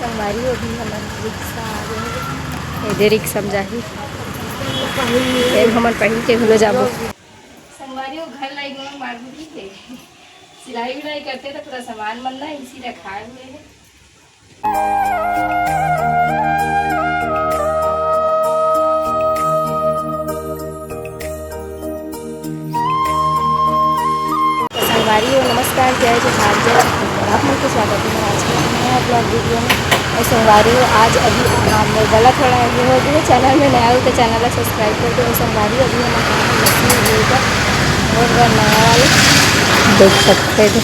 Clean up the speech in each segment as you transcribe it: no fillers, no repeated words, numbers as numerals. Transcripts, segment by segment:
संगवारी अभी हमारे रिक्शा आ गए इधर रिक्शा में जाही हमन पहन के घलो जाबो संगवारी घर लाई गो मारगुड़ी है सिलाई विलाई करते तो पूरा सामान मन ना इसी रखाए हुए है। संगवारी हो नमस्कार जय जोहार जय छत्तीसगढ़ आप लोग को स्वागत है आज के नया ब्लॉग वीडियो में। और संगवारी हो आज अभी हम गला थोड़ा ये हो गया चैनल में नया हो तो चैनल को सब्सक्राइब कर दो। और संगवारी अभी हम मशीन लेकर और नया वाले देख सकते थे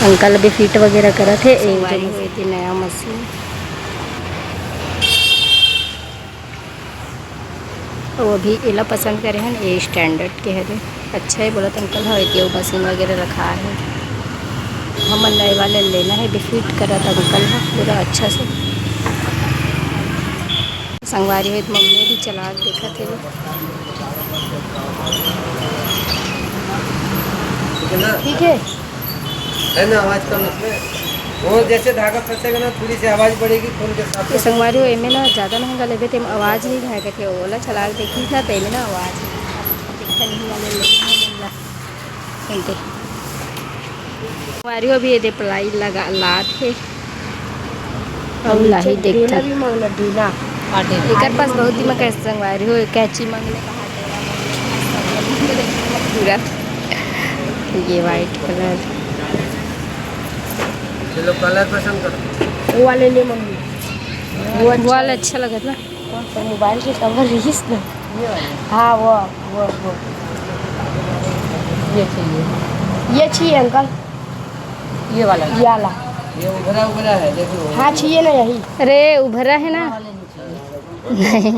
अंकल भी फिट वगैरह करा थे एक थी नया मशीन वो भी एला पसंद करे हैं ये स्टैंडर्ड के है अच्छा है बोला तो अंकल हाँ एक मशीन वगैरह रखा है हम नए वाले लेना है भी फिट करा था अंकल हाँ पूरा अच्छा से। संगवारी है तो मम्मी भी चला देखा थे ठीक है ना आवाज कम इसमें वो जैसे धागा फंसेगा ना थोड़ी सी आवाज बढ़ेगी फोन के साथ। तो संगवारी हो में ना ज़्यादा महंगा लगे थे आवाज़ नहीं रहेगा थे ओला चला देखी था पहले ना आवाज़ नहीं वाले संगवारी हो भी ये दे पलाई लगा लात है और लाही देखता भी मंगला डीना एक पास बहुत दिमाग है संगवारी हो कैची मंगले पूरा ये वाइट कलर चलो कलर पसंद करो वो वाले ले मम्मी वो वाला अच्छा लगा था तो मोबाइल के कवर रहीस ना हाँ वो ये चाहिए अंकल ये वाला ये उभरा है देखो हाँ चाहिए ना यही अरे उभरा है ना नहीं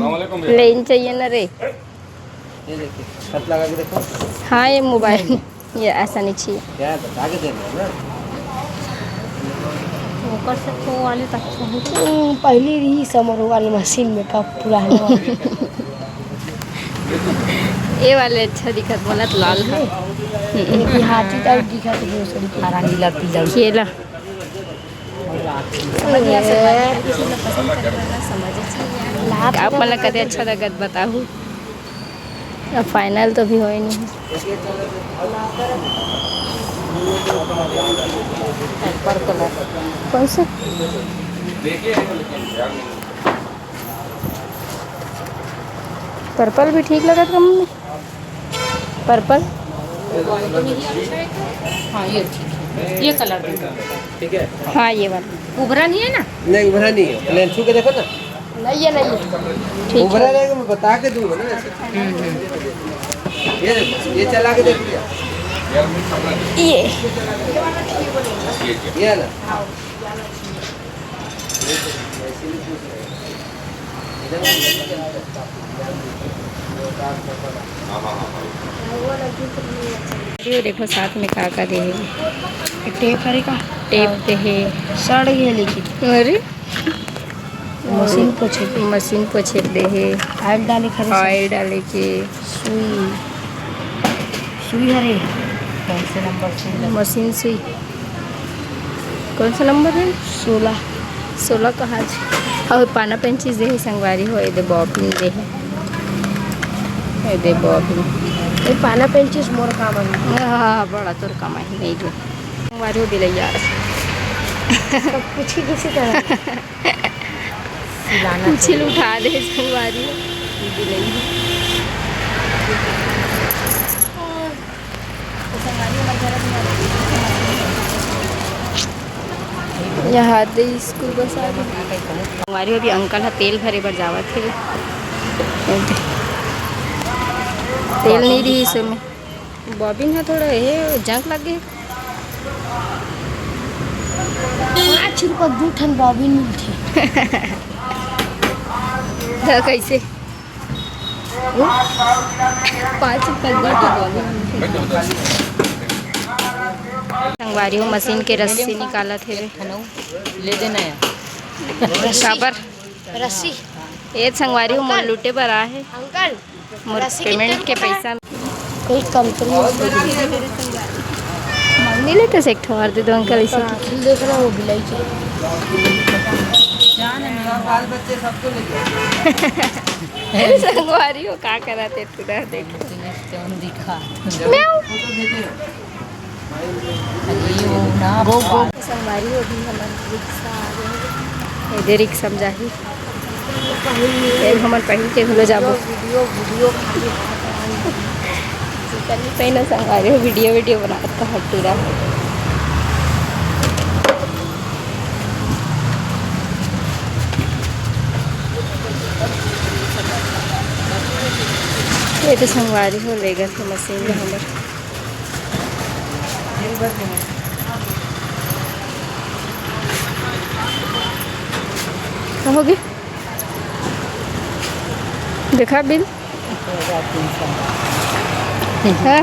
लेन चाहिए ना रे ये देखिए हाथ लगा के देखो हाँ ये मोबाइल ये ऐसा नहीं चाहिए क्या बता के देना है ना वो कर सकते हो वाले तक पहली रही समर वाली मशीन में कब पुराना ये वाले अच्छा दिखत बोला तो लाल है हाथी टाइप दिखा तो दूसरी हरा नीला पीला खेला आप मतलब कदे अच्छा लगत बताओ अब फाइनल तो भी हो ही नहीं कौन सा पर्पल भी ठीक लगा था मम्मी पर्पल हाँ ये ठीक है ये कलर ठीक है हाँ ये वाला उभरा नहीं है ना नहीं उभरा नहीं है प्लेन छू के देखो ना नहीं है नहीं ठीक उभरा है रहेगा मैं बता के दूंगा ना ऐसे ये चला के देख लिया ये ना ये देखो साथ में काका दे टेप करेगा टेप दे है सड़ गया लेकिन अरे मशीन पोछे दे है ऑयल डाले खरीद ऑयल डाले के सुई हरे कौन से नंबर से मशीन सुई कौन सा नंबर है 16 कहाँ और पाना पेंचिस दे है संगवारी हो दे बॉबिन दे है दे बॉबिन ये पाना पेंचिस मोर काम है हाँ बड़ा तोर काम है नहीं जो संगवारी हो दिल यार सब कुछ ही किसी तरह सिलाना कुछ उठा दे संगवारी यहाँ दे स्कूल बस आ गई हमारी अभी अंकल है तेल भरे बर जावत थे तेल नहीं रही इसमें बॉबिन है थोड़ा ये जंग लग गए 5 रुपये 2 ठन बॉबिन मिलते कैसे 5 रुपये 2 बॉबिन संगवारी हो मशीन के रस्सी निकाला थे ले देना है साबर रस्सी ये संगवारी हो मोर लूटे पर आ है अंकल मोर पेमेंट के पैसा कोई कंपनी मांग नहीं लेते से एक ठो मार दे दो अंकल इसे देख रहा हूँ बिलाई हाँ, बाल बच्चे सबको लेके संगवारी हो का कराते तुरा देख तूने कौन दिखा फोटो भेजे अरे वो ना वो संगवारी हो भी हमन रिक्शा आ गए दे रिक्शा में जाही हमन पहन के घुलो जाबो वीडियो करनी पहले संगवारी हो वीडियो बनाता हटूरा ये तो संगवारी हो लेगा तो मशीन में हमर कहोगे देखा बिल हाँ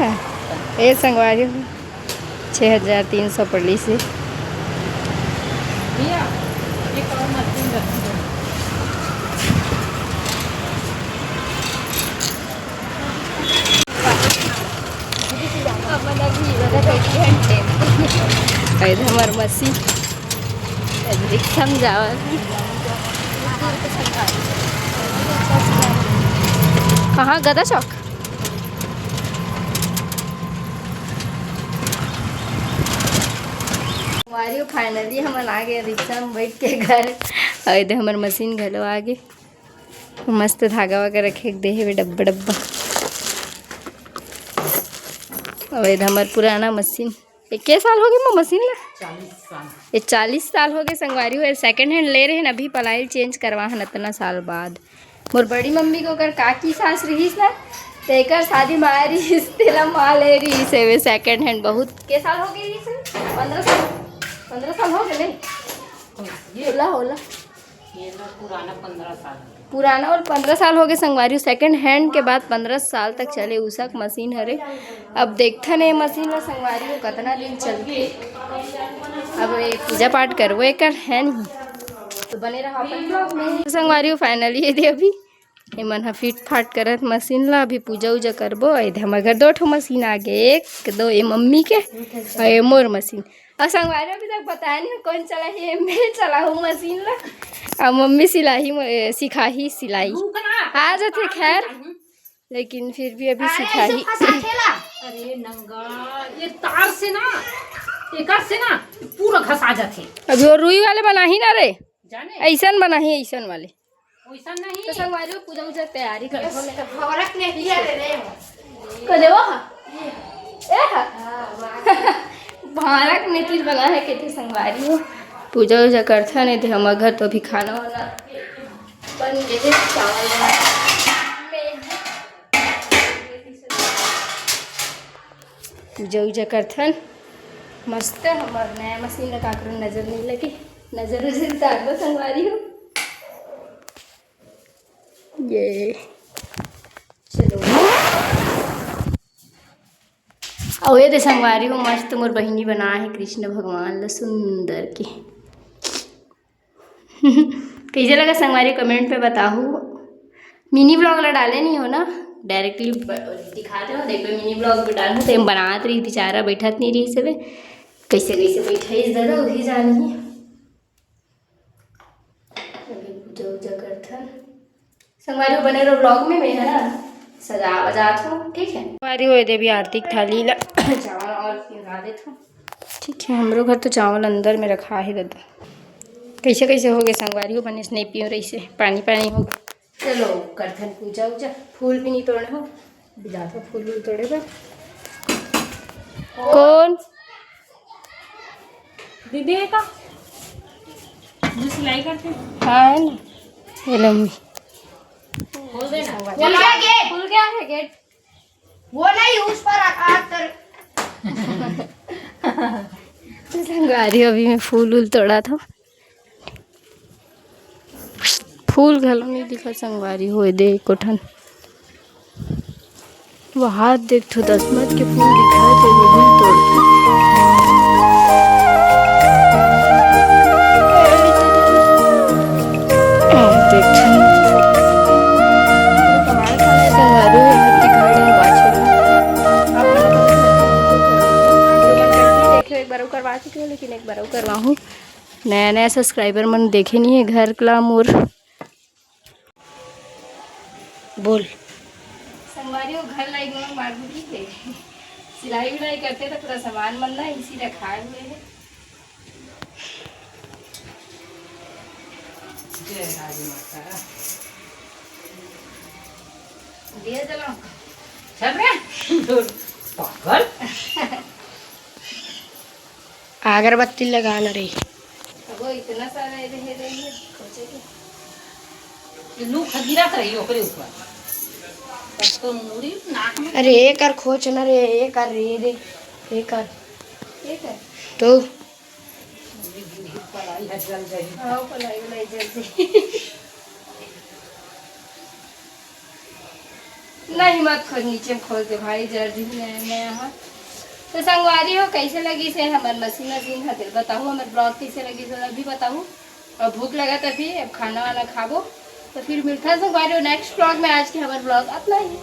ये संगवारी हो 6,300 पड़ली से भैया एक और मशीन रख दो हमार मसीन रिक्शा में जावा कहाँ गदा चौक हमारी फाइनली हम आ गए रिक्शा में बैठ के घर और इधर हमार मशीन घलो आगे मस्त धागा वगैरह रखे दे है डब्बा और इधर हमार पुराना मशीन के साल हो गए मैं मशीन ला 40 साल ये 40 साल हो गए संगवारी हुए सेकंड हैंड ले रहे हैं अभी पलाई चेंज करवा हन इतना साल बाद मोर बड़ी मम्मी को अगर काकी सास रही ना तो एक शादी मारी तेला माँ ले रही से सेकंड हैंड बहुत के साल हो गई 15 साल हो गए नहीं होला ये ना पुराना 15 साल पुराना और 15 साल हो गए संगवारी सेकंड हैंड के बाद 15 साल तक चले उसक मशीन हरे अब देखता नहीं मशीन ला संगवारी को कितना दिन चलती अब ये पूजा पाठ करवो एक है नहीं तो बने रहा अपन ब्लॉग में संगवारी फाइनली ये दे अभी मन हा फिट फाट करत मशीन ला अभी पूजा उजा करबो इधर हमारे घर 2 ठो मशीन आ गए 1 2 ये मम्मी के और ये मोर मशीन और संगवारी अभी तक बताया नहीं कौन चला है मैं चला हूँ मशीन ला और मम्मी सिखा ही सिलाई आ जाते खैर लेकिन फिर भी अभी सिखा ही अरे नंगा ये तार से ना एकर से ना पूरा घसा जाते अभी वो रुई वाले बना ही ना रे जाने ऐसन बना ही ऐसन वाले वैसा नहीं तो संगवारी पूजा उजा तैयारी कर फरक नहीं लिया रे भारत में चीज बना है कहते संगवारी हो पूजा उजा करता नहीं थे हमारे घर तो अभी खाना वाना बन गए चावल पूजा उजा करथन मस्त हमार नया मशीन लगा कर नजर नहीं लगी नजर उजर डाल संगवारी हो ये चलो और ये संगवारी हो मस्त मोर बहिनी बना है कृष्ण भगवान ला सुंदर के कैसे लगा संगवारी कमेंट पे बताओ मिनी ब्लॉग ला डाले नहीं हो ना डायरेक्टली दिखाते हो देखो मिनी ब्लॉग भी डालू तो बनात रही बेचारा बैठत नहीं रही सब कैसे बैठे इस दादा वही जानी अभी पूजा उजा करता संगवारी बने रहो ब्लॉग में मैं है ना सजा वजात हूँ ठीक है संगवारी हो दे भी आरती थाली ला चावल और लगा देता हूँ ठीक है हमरो घर तो चावल अंदर में रखा है दादा कैसे कैसे हो गए संगवारी हो बने नहीं पियो रही से पानी पानी हो चलो करथन पूजा उजा फूल भी नहीं तोड़े हो जाता फूल वूल तोड़े पर कौन दीदी है का जो सिलाई करते हाँ है ना ये लम्बी खोल देना खुल गया है गेट वो नहीं उस पर आकर संगवारी अभी मैं फूल वूल तोड़ा था फूल घलो नहीं दिखा संगवारी हो दे कोठन वो हाथ देख तो 10 मत के फूल दिखा तो वो भी तोड़ करवा चुकी हूँ लेकिन एक बार करवाऊँ नया नया सब्सक्राइबर मन देखे नहीं है घर का मोर। बोल। संगवारी वो घर लाइक में मारबुरी थे, सिलाई विलाई करते तो पूरा सामान मन ना इसी रखाए हुए है। जय राजी माता दिया जलाओ चल रे पागल। अगरबत्ती लगाना रे। अब वो इतना सारा रहे खोचे के लू खदीरा रही ओकरे ऊपर तब तो मुड़ी नाक में अरे एक कर खोच ना रे, एक कर रे एक कर ठीक है। तो पढ़ाई है जल गई। हाँ पलाई वलाई जल्दी नहीं मत खोल, नीचे में खोल दे भाई जल्दी मैं यहाँ। तो संगवारी हो कैसे लगी से हमारे मशीन खातिर बताओ, हमारे ब्लॉग कैसे लगी से अभी बताओ। और भूख लगा तभी अब खाना वाना खाबो तो फिर मिलता है संगवारी हो नेक्स्ट ब्लॉग में। आज के हमारे ब्लॉग अपना ही।